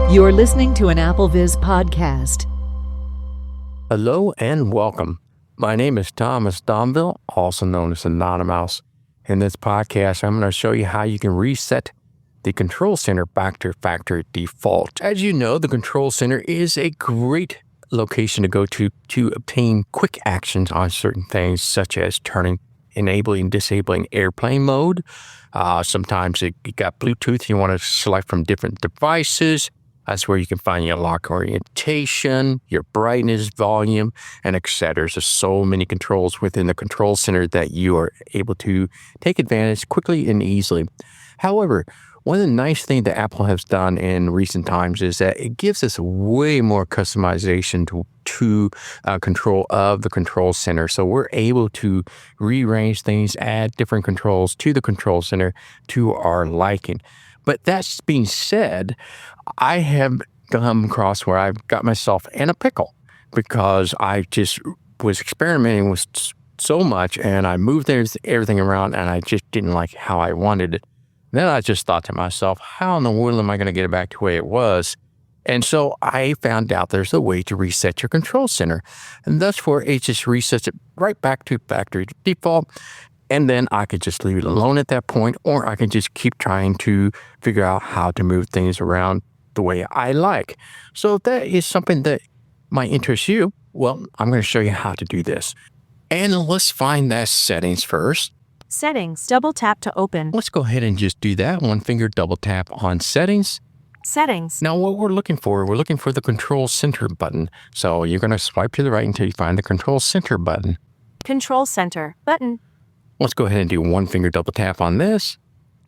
You're listening to an AppleVis podcast. Hello and welcome. My name is Thomas Domville, also known as Anonymous. In this podcast, I'm going to show you how you can reset the control center back to factory default. As you know, the control center is a great location to go to obtain quick actions on certain things, such as enabling, disabling airplane mode. Sometimes you got Bluetooth, you want to select from different devices. That's where you can find your lock orientation, your brightness, volume, and etc. There's so many controls within the control center that you are able to take advantage quickly and easily. However, one of the nice things that Apple has done in recent times is that it gives us way more customization to control of the control center. So we're able to rearrange things, add different controls to the control center to our liking. But that being said, I have come across where I've got myself in a pickle because I just was experimenting with so much and I moved everything around and I just didn't like how I wanted it. Then I just thought to myself, how in the world am I going to get it back to the way it was? And so I found out there's a way to reset your control center. And thus for it just resets it right back to factory default. And then I could just leave it alone at that point, or I can just keep trying to figure out how to move things around the way I like. So if that is something that might interest you, well, I'm going to show you how to do this. And let's find that settings first. Settings, double tap to open. Let's go ahead and just do that. One finger double tap on settings. Settings. Now what we're looking for the control center button. So you're going to swipe to the right until you find the control center button. Control center button. Let's go ahead and do one finger double tap on this.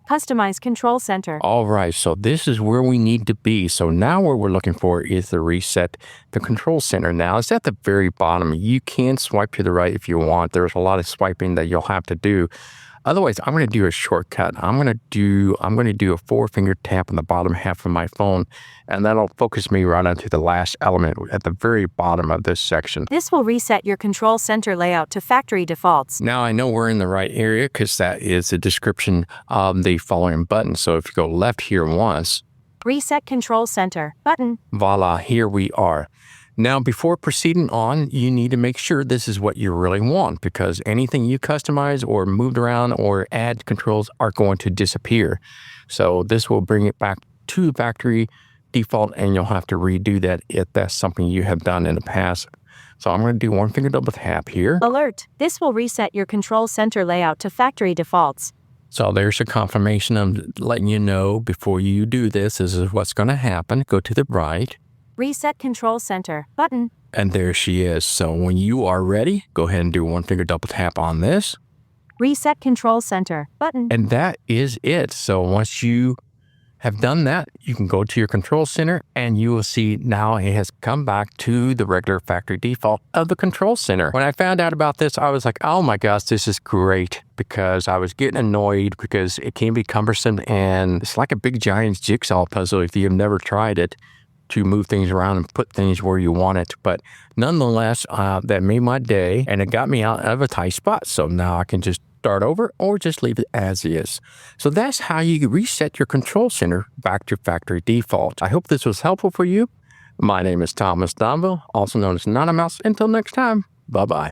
Customize control center. All right, so this is where we need to be. So now what we're looking for is to reset the control center. Now it's at the very bottom. You can swipe to the right if you want. There's a lot of swiping that you'll have to do. Otherwise, I'm going to do a shortcut. I'm going to do a 4-finger tap on the bottom half of my phone, and that'll focus me right onto the last element at the very bottom of this section. This will reset your control center layout to factory defaults. Now I know we're in the right area because that is the description of the following button. So if you go left here once, reset control center button. Voila, here we are. Now, before proceeding on, you need to make sure this is what you really want because anything you customize or moved around or add controls are going to disappear. So this will bring it back to factory default and you'll have to redo that if that's something you have done in the past. So I'm going to do one finger double tap here. Alert. This will reset your control center layout to factory defaults. So there's a confirmation of letting you know before you do this is what's going to happen. Go to the right. Reset control center button. And there she is. So when you are ready, go ahead and do one finger double tap on this. Reset control center button. And that is it. So once you have done that, you can go to your control center and you will see now it has come back to the regular factory default of the control center. When I found out about this, I was like, oh my gosh, this is great because I was getting annoyed because it can be cumbersome and it's like a big giant jigsaw puzzle if you've never tried it, to move things around and put things where you want it. But nonetheless, that made my day and it got me out of a tight spot. So now I can just start over or just leave it as is. So that's how you reset your control center back to factory default. I hope this was helpful for you. My name is Thomas Domville, also known as Anonymous. Until next time, bye-bye.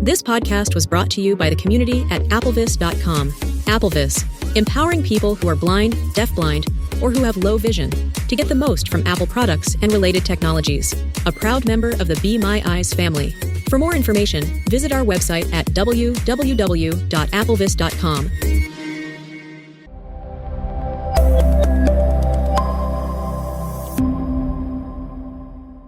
This podcast was brought to you by the community at applevis.com. AppleVis, empowering people who are blind, deafblind, or who have low vision to get the most from Apple products and related technologies. A proud member of the Be My Eyes family. For more information, visit our website at www.applevis.com.